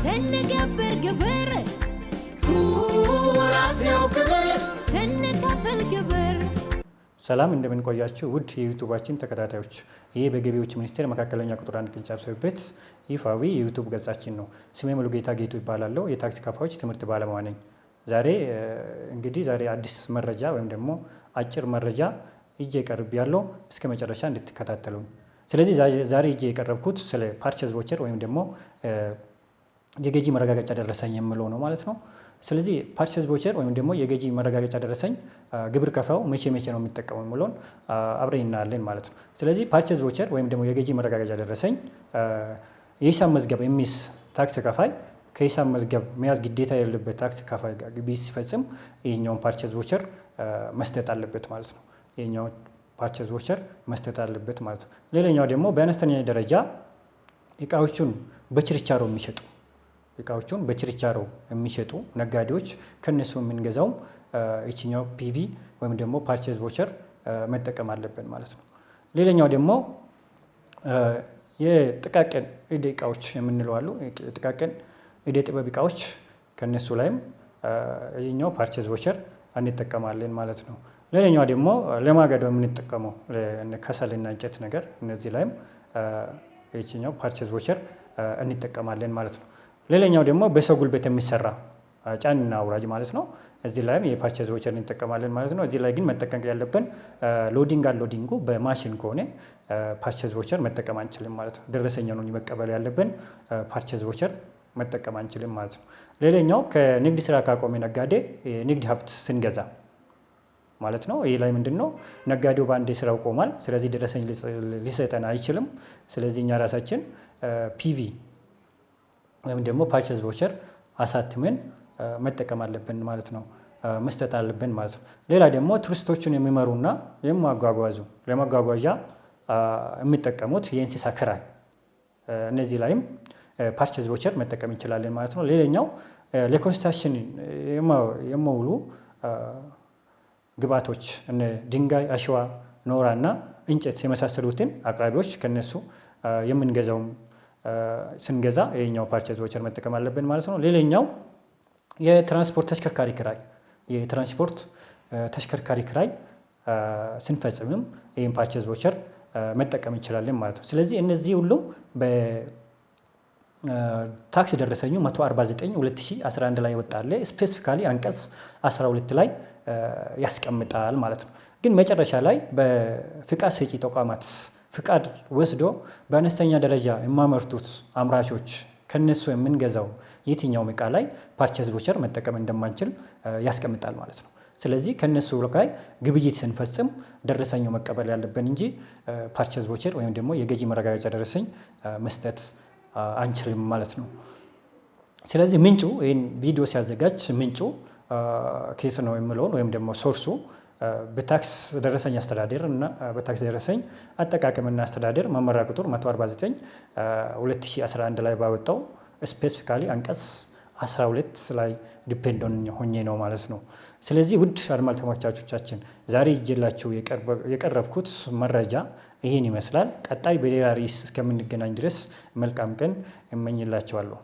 ስንገብር ግብር ኩራት ነው ክብር ስንከፍል ግብር። ሰላም እንደምን ቆያችሁ ውድ የዩቲዩባችን ተከታታዮች። ይሄ በገቢዎች ሚኒስቴር መካከለኛ ቁጥር 1 ቅርንጫፍ ጽሕፈት ቤት ይፋዊ የዩቲዩብ ገጻችን ነው። ስሜ ሙሉጌታ ጌቱ ይባላለሁ። የታክስ ከፋዮች ትምህርት ባለሙያ ነኝ። ዛሬ አዲስ መረጃ ወይም ደግሞ አጭር መረጃ ይዤ ቀርብ ያለው እስከ መጨረሻ እንድትከታተሉ። ስለዚህ ዛሬ ይዤ የቀረብኩት ስለ ፐርቼዝ ቮቸር ወይም ደግሞ የገዢ መረጋገጫ ደረሰኝ የምለው ነው ማለት ነው። ስለዚህ ፐርቼዝ ቮቸር ወይም ደግሞ የገዢ መረጋገጫ ደረሰኝ ግብር ከፋው መቼ ነው የሚጠቀመው የሚለውን አብረን እናያለን ማለት ነው። ስለዚህ ፐርቼዝ ቮቸር ወይም ደግሞ የገዢ መረጋገጫ ደረሰኝ የሂሳብ መዝገብ የሚይዝ ታክስ ከፋይ ከሂሳብ መዝገብ መያዝ ግዴታ የሌለበት ታክስ ከፋይ ጋር ግብይት ሲፈጽም ይሄኛውን ፐርቼዝ ቮቸር መስጠት አለበት ማለት ነው። ይሄኛውን ፐርቼዝ ቮቸር መስጠት አለበት ማለት ነው። ሌላኛው ደግሞ በአነስተኛ ደረጃ እቃዎቹን በችርቻሮ የሚሸጡ ነጋዴዎች ከነሱ የምንገዛው ይችኛው ፒቪ ወይም ደግሞ ፐርቼዝ ቮቸር መጠቀም አለብን ማለት ነው። ሌላኛው ደግሞ የጥቃቅን እደ እቃዎች የምንለው አሉ። ጥቃቅን እደ ጥበብ እቃዎች ከነሱ ላይም ይህኛው ፐርቼዝ ቮቸር እንጠቀማለን ማለት ነው። ሌላኛው ደግሞ ለማገዶ የምንጠቀመው ከሰልና እንጨት ነገር እነዚህ ላይም ይህኛው ፐርቼዝ ቮቸር እንጠቀማለን ማለት ነው። ሌላኛው ደግሞ በሰው ጉልበት የሚሰራ ጫንና አውራጅ ማለት ነው። እዚህ ላይም የፐርቼዝ ቮቸር እንጠቀማለን ማለት ነው። እዚህ ላይ ግን መጠቀም ያለብን ሎዲንጉ በማሽን ከሆነ ፐርቼዝ ቮቸር መጠቀም አንችልም ማለት ነው። ደረሰኛ ነው መቀበል ያለብን፣ ፐርቼዝ ቮቸር መጠቀም አንችልም ማለት ነው። ሌላኛው ከንግድ ስራ ካቆመ ነጋዴ ንግድ ሀብት ስንገዛ ማለት ነው። ይህ ላይ ምንድነው ነጋዴው በአንድ ስራው ቆሟል። ስለዚህ ደረሰኝ ሊሰጠን አይችልም። ስለዚህ እኛ ራሳችን ፒቪ ወይም ደግሞ ፐርቼዝ ቮቸር አሳትመን መጠቀም አለብን ማለት ነው፣ መስጠት አለብን ማለት ነው። ሌላ ደግሞ ቱሪስቶችን የሚመሩና ለማጓጓዣ የሚጠቀሙት የእንስሳ ክራይ እነዚህ ላይም ፐርቼዝ ቮቸር መጠቀም እንችላለን ማለት ነው። ሌላኛው ለኮንስትራክሽን የሚውሉ ግብዓቶች እነ ድንጋይ፣ አሸዋ፣ ኖራ እና እንጨት የመሳሰሉትን አቅራቢዎች ከነሱ የምንገዛውም ስንገዛ ይሄኛው ፐርቼዝ ቮቸር መጠቀም አለብን ማለት ነው። ሌላኛው የትራንስፖርት ተሽከርካሪ ክራይ ስንፈጽምም ይህን ፐርቼዝ ቮቸር መጠቀም እንችላለን ማለት ነው። ስለዚህ እነዚህ ሁሉም በታክስ ደረሰኙ 149/2011 ላይ ወጣለ ስፔሲፊካሊ አንቀጽ 12 ላይ ያስቀምጣል ማለት ነው። ግን መጨረሻ ላይ በፍቃድ ሰጪ ተቋማት ፍቃድ ወስዶ በአነስተኛ ደረጃ የማመርቱት አምራቾች ከነሱ የምንገዛው የትኛውም እቃ ላይ ፐርቼዝ ቮቸር መጠቀም እንደማንችል ያስቀምጣል ማለት ነው። ስለዚህ ከነሱ ላይ ግብይት ስንፈጽም ደረሰኙ መቀበል ያለብን እንጂ ፐርቼዝ ቮቸር ወይም ደግሞ የገዢ መረጋገጫ ደረሰኝ መስጠት አንችልም ማለት ነው። ስለዚህ ምንጩ ይህን ቪዲዮ ሲያዘጋጅ ምንጩ ኬስ ነው የምለውን ወይም ደግሞ ሶርሱ በታክስ ደረሰኝ አስተዳደር እና በታክስ ደረሰኝ አጠቃቀምና አስተዳደር መመሪያ ቁጥር 149/2011 ላይ ባወጣው ስፔሲፊካሊ አንቀጽ 12 ላይ ዲፔንድ ሆኜ ነው ማለት ነው። ስለዚህ ውድ አድማጭ ተመልካቾቻችን ዛሬ ይዤላችሁ የቀረብኩት መረጃ ይህን ይመስላል። ቀጣይ በሌላ ርዕስ እስከምንገናኝ ድረስ መልካም ቀን እመኝላችኋለሁ።